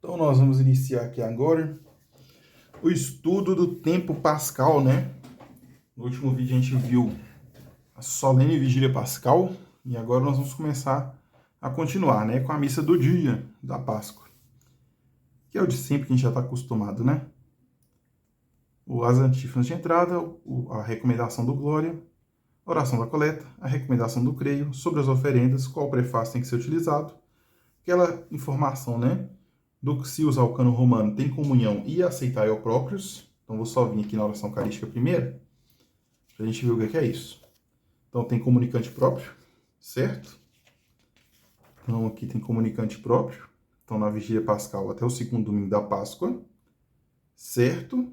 Então, nós vamos iniciar aqui agora o estudo do tempo pascal, né? No último vídeo a gente viu a solene vigília pascal e agora nós vamos começar a continuar, né? Com a missa do dia da Páscoa, que é o de sempre que a gente já está acostumado, né? As antífonas de entrada, a recomendação do Glória, a oração da coleta, a recomendação do creio, sobre as oferendas, qual prefácio tem que ser utilizado, aquela informação, né? Do que se usar o cano romano tem comunhão e aceitar eu próprios. Então vou só vir aqui na oração eucarística primeiro, para a gente ver o que é isso. Então tem comunicante próprio, certo? Então aqui tem comunicante próprio. Então na vigília pascal até o segundo domingo da Páscoa, certo?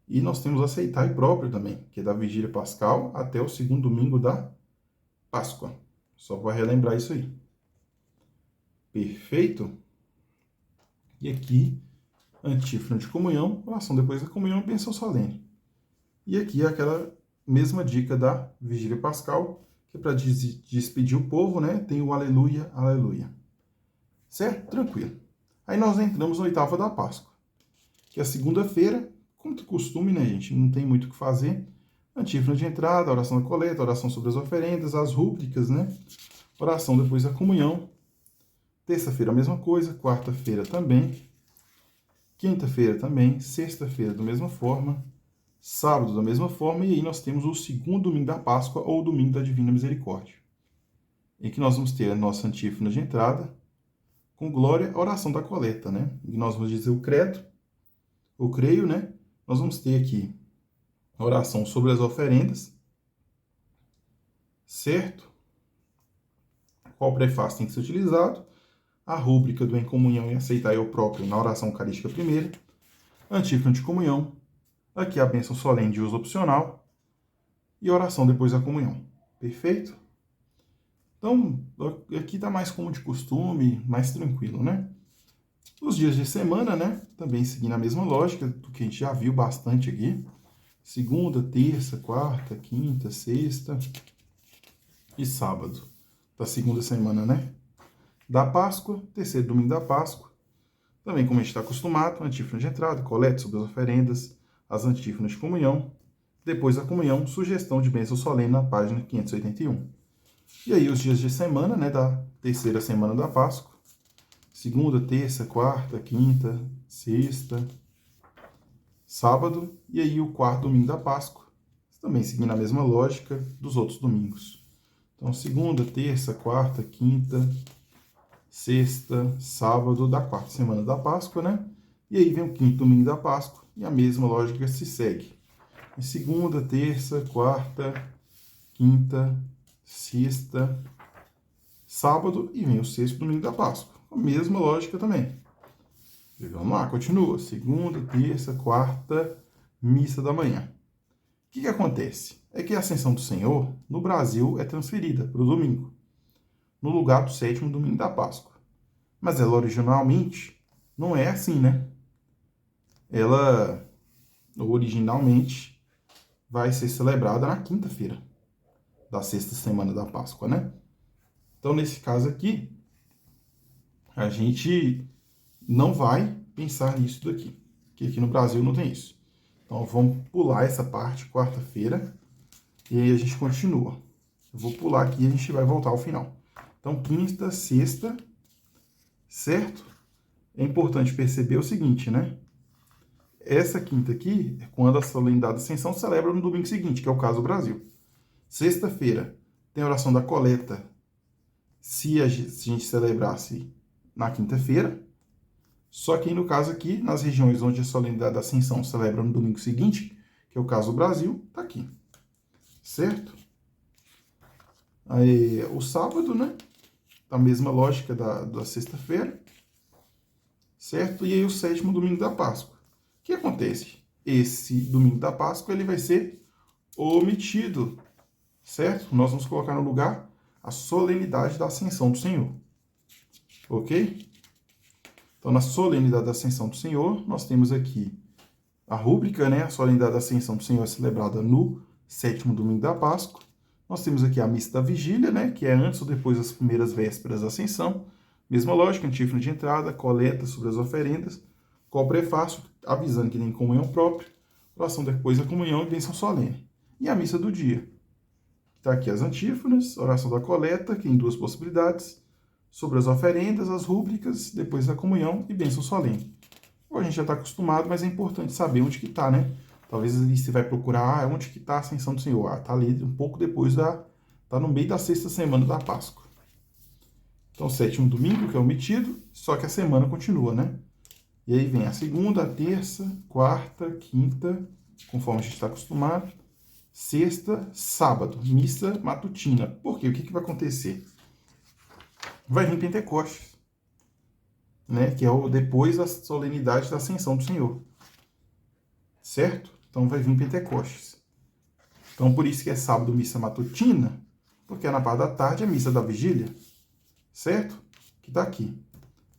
E nós temos aceitar próprio também, que é da vigília pascal até o segundo domingo da Páscoa. Só vou relembrar isso aí. Perfeito? E aqui, antífona de comunhão, oração depois da comunhão, bênção solene. E aqui é aquela mesma dica da vigília pascal, que é para despedir o povo, né? Tem o aleluia, aleluia. Certo? Tranquilo. Aí nós entramos na oitava da Páscoa, que é a segunda-feira, como de costume, né, gente? Não tem muito o que fazer. Antífona de entrada, oração da coleta, oração sobre as oferendas, as rúbricas, né? Oração depois da comunhão. Terça-feira a mesma coisa, quarta-feira também, quinta-feira também, sexta-feira da mesma forma, sábado da mesma forma, e aí nós temos o segundo domingo da Páscoa ou domingo da Divina Misericórdia, em que nós vamos ter a nossa antífona de entrada, com glória, a oração da coleta, né? E nós vamos dizer o credo, o creio, né? Nós vamos ter aqui a oração sobre as oferendas, certo? Qual prefácio tem que ser utilizado? A rúbrica do em comunhão e aceitar eu próprio na oração eucarística primeira, antífona de comunhão, aqui a bênção solene de uso opcional e oração depois da comunhão. Perfeito? Então, aqui está mais como de costume, mais tranquilo, né? Os dias de semana, né? Também seguindo a mesma lógica do que a gente já viu bastante aqui. Segunda, terça, quarta, quinta, sexta e sábado da segunda semana, né? Da Páscoa, terceiro domingo da Páscoa. Também, como a gente está acostumado, antífona de entrada, colete sobre as oferendas, as antífonas de comunhão. Depois da comunhão, sugestão de bênção solene na página 581. E aí os dias de semana, né, da terceira semana da Páscoa. Segunda, terça, quarta, quinta, sexta, sábado. E aí o quarto domingo da Páscoa. Também seguindo a mesma lógica dos outros domingos. Então, segunda, terça, quarta, quinta, sexta, sábado da quarta semana da Páscoa, né? E aí vem o quinto domingo da Páscoa e a mesma lógica se segue. Em segunda, terça, quarta, quinta, sexta, sábado e vem o sexto domingo da Páscoa. A mesma lógica também. E vamos lá, continua. Segunda, terça, quarta, missa da manhã. O que acontece? É que a Ascensão do Senhor, no Brasil, é transferida para o domingo, no lugar do sétimo domingo da Páscoa. Mas ela originalmente não é assim, né? Ela originalmente vai ser celebrada na quinta-feira da sexta semana da Páscoa, né? Então, nesse caso aqui, a gente não vai pensar nisso daqui, que aqui no Brasil não tem isso. Então, vamos pular essa parte, quarta-feira, e aí a gente continua. Eu vou pular aqui e a gente vai voltar ao final. Então, quinta, sexta, certo? É importante perceber o seguinte, né? Essa quinta aqui é quando a solenidade da Ascensão celebra no domingo seguinte, que é o caso do Brasil. Sexta-feira tem a oração da coleta, se a gente celebrasse na quinta-feira. Só que no caso aqui, nas regiões onde a solenidade da Ascensão celebra no domingo seguinte, que é o caso do Brasil, tá aqui. Certo? Aí, o sábado, né? A mesma lógica da sexta-feira. Certo? E aí o sétimo domingo da Páscoa. O que acontece? Esse domingo da Páscoa ele vai ser omitido. Certo? Nós vamos colocar no lugar a solenidade da Ascensão do Senhor. Ok? Então, na solenidade da Ascensão do Senhor, nós temos aqui a rúbrica, né? A solenidade da Ascensão do Senhor é celebrada no sétimo domingo da Páscoa. Nós temos aqui a missa da vigília, né? Que é antes ou depois das primeiras vésperas da Ascensão. Mesma lógica, antífona de entrada, coleta sobre as oferendas, qual prefácio, avisando que tem comunhão própria, oração depois da comunhão e bênção solene. E a missa do dia. Está aqui as antífonas, oração da coleta, que tem duas possibilidades, sobre as oferendas, as rúbricas, depois da comunhão e bênção solene. A gente já está acostumado, mas é importante saber onde que está, né? Talvez ali você vai procurar, onde que está a ascensão do Senhor? Está ali um pouco depois está no meio da sexta semana da Páscoa. Então, sétimo domingo, que é omitido, só que a semana continua, né? E aí vem a segunda, a terça, quarta, quinta, conforme a gente está acostumado, sexta, sábado, missa matutina. Por quê? O que vai acontecer? Vai vir Pentecostes, né? Que é depois da solenidade da ascensão do Senhor. Certo? Então vai vir Pentecostes. Então por isso que é sábado, missa matutina, porque é na parte da tarde a missa da vigília. Certo? Que está aqui.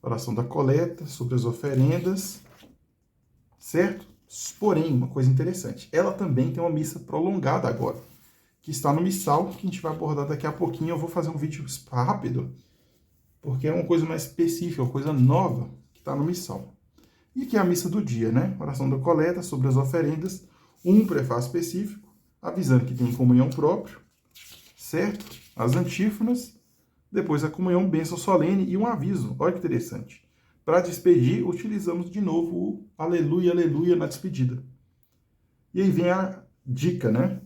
Oração da coleta, sobre as oferendas. Certo? Porém, uma coisa interessante, ela também tem uma missa prolongada agora, que está no missal, que a gente vai abordar daqui a pouquinho. Eu vou fazer um vídeo rápido, porque é uma coisa mais específica, uma coisa nova, que está no missal. E que é a missa do dia, né? Oração da coleta, sobre as oferendas, um prefácio específico, avisando que tem comunhão própria, certo? As antífonas, depois a comunhão, bênção solene e um aviso. Olha que interessante. Para despedir, utilizamos de novo o aleluia, aleluia na despedida. E aí vem a dica, né?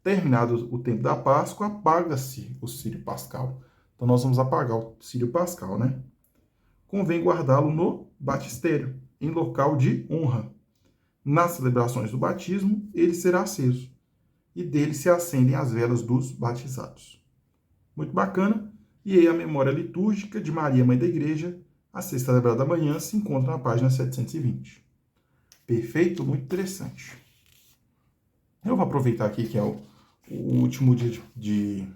Terminado o tempo da Páscoa, apaga-se o círio pascal. Então nós vamos apagar o círio pascal, né? Convém guardá-lo no batistério, em local de honra. Nas celebrações do batismo, ele será aceso, e dele se acendem as velas dos batizados. Muito bacana. E aí a memória litúrgica de Maria, Mãe da Igreja, a ser celebrada amanhã, se encontra na página 720. Perfeito? Muito interessante. Eu vou aproveitar aqui que é o último dia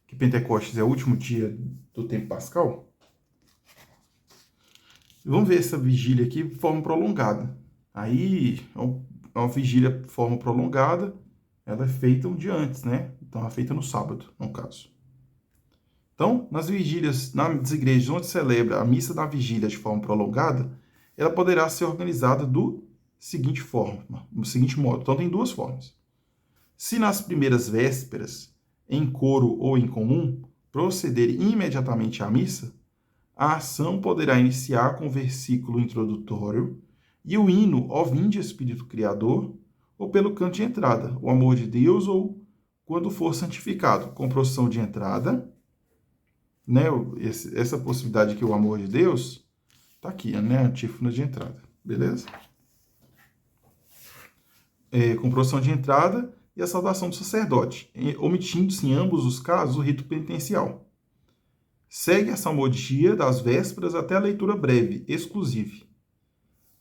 que Pentecostes é o último dia do tempo pascal. Vamos ver essa vigília aqui de forma prolongada. Aí, é uma vigília de forma prolongada, ela é feita um dia antes, né? Então, ela é feita no sábado, no caso. Então, nas vigílias, nas igrejas onde celebra a missa da vigília de forma prolongada, ela poderá ser organizada do seguinte modo. Então, tem duas formas. Se nas primeiras vésperas, em coro ou em comum, proceder imediatamente à missa, a ação poderá iniciar com o versículo introdutório e o hino Ó Vinde Espírito Criador, ou pelo canto de entrada, o amor de Deus, ou quando for santificado, com procissão de entrada, né? Essa possibilidade aqui, o amor de Deus, tá aqui, né? Antífona de entrada, beleza? Com procissão de entrada e a saudação do sacerdote, omitindo-se em ambos os casos o rito penitencial. Segue a salmodia das vésperas até a leitura breve, exclusiva.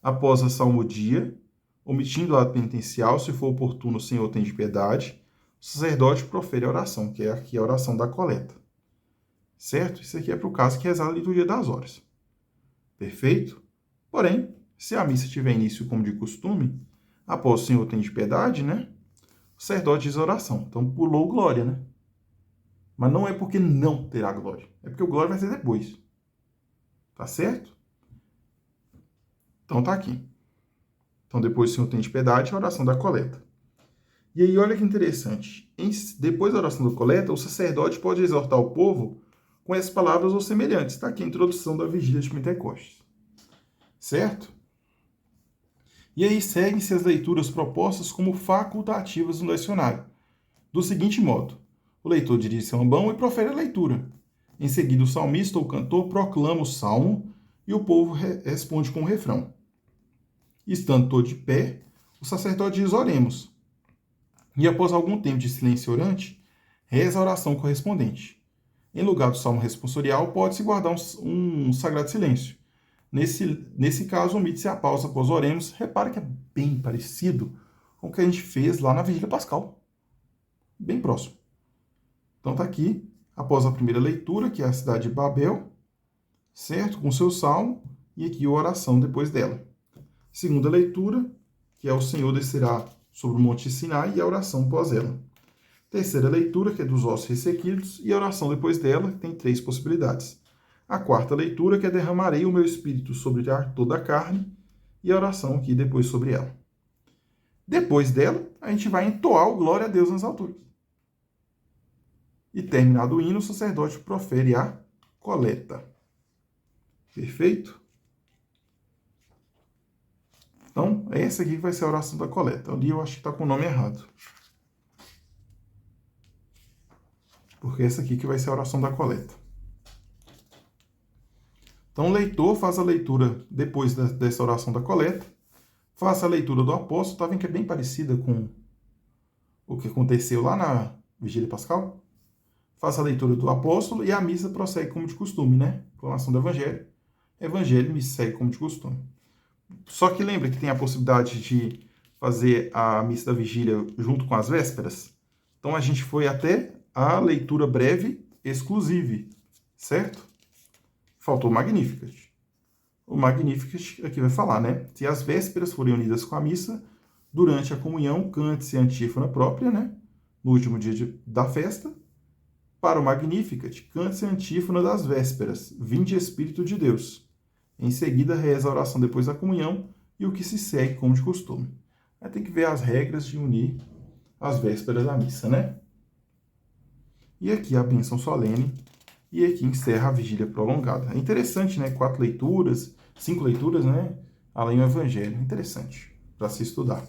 Após a salmodia, omitindo o ato penitencial, se for oportuno, o Senhor tem de piedade, o sacerdote profere a oração, que é aqui a oração da coleta. Certo? Isso aqui é para o caso que rezar a liturgia das horas. Perfeito? Porém, se a missa tiver início como de costume, após o Senhor tem de piedade, né? O sacerdote diz a oração. Então, pulou glória, né? Mas não é porque não terá glória. É porque o glória vai ser depois. Tá certo? Então, tá aqui. Então, depois o Senhor tem de piedade, a oração da coleta. E aí, olha que interessante. Depois da oração da coleta, o sacerdote pode exortar o povo com essas palavras ou semelhantes. Está aqui a introdução da vigília de Pentecostes. Certo? E aí seguem-se as leituras propostas como facultativas no lecionário. Do seguinte modo: o leitor dirige-se ao ambão e profere a leitura. Em seguida, o salmista ou cantor proclama o salmo e o povo responde com o refrão. Estando todo de pé, o sacerdote diz: oremos. E após algum tempo de silêncio orante, reza a oração correspondente. Em lugar do salmo responsorial, pode-se guardar um sagrado silêncio. Nesse caso, omite-se a pausa após oremos. Repare que é bem parecido com o que a gente fez lá na Vigília Pascal. Bem próximo. Então está aqui, após a primeira leitura, que é a cidade de Babel, certo? Com seu salmo, e aqui a oração depois dela. Segunda leitura, que é o Senhor descerá sobre o monte Sinai, e a oração após ela. Terceira leitura, que é dos ossos ressequidos, e a oração depois dela, que tem 3 possibilidades. A quarta leitura, que é derramarei o meu espírito sobre toda a carne, e a oração aqui depois sobre ela. Depois dela, a gente vai entoar o glória a Deus nas alturas. E terminado o hino, o sacerdote profere a coleta. Perfeito? Então, essa aqui vai ser a oração da coleta. Ali eu acho que está com o nome errado. Porque essa aqui que vai ser a oração da coleta. Então, o leitor faz a leitura depois dessa oração da coleta. Faça a leitura do apóstolo. Tá vendo que é bem parecida com o que aconteceu lá na Vigília Pascal? Faça a leitura do apóstolo e a missa prossegue como de costume, né? Proclamação do Evangelho. Evangelho, missa segue como de costume. Só que lembra que tem a possibilidade de fazer a missa da vigília junto com as vésperas? Então a gente foi até a leitura breve exclusive, certo? Faltou o Magnificat. O Magnificat aqui vai falar, né? Se as vésperas forem unidas com a missa, durante a comunhão, cante-se a antífona própria, né? No último dia da festa. Para o Magnificat, cante-se a antífona das vésperas, vinde Espírito de Deus. Em seguida, reza a oração depois da comunhão e o que se segue como de costume. Aí tem que ver as regras de unir as vésperas da missa, né? E aqui a bênção solene, e aqui encerra a vigília prolongada. É interessante, né? 4 leituras, 5 leituras, né? Além do Evangelho. Interessante para se estudar.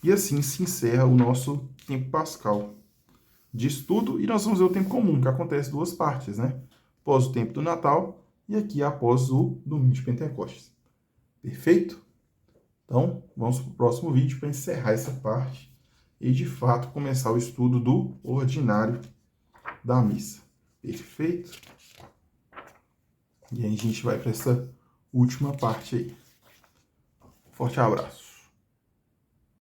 E assim se encerra o nosso tempo pascal de estudo, e nós vamos ver o tempo comum, que acontece 2 partes, né? Após o tempo do Natal e aqui após o domingo de Pentecostes. Perfeito? Então, vamos para o próximo vídeo para encerrar essa parte e, de fato, começar o estudo do ordinário da missa. Perfeito? E aí a gente vai para essa última parte aí. Forte abraço.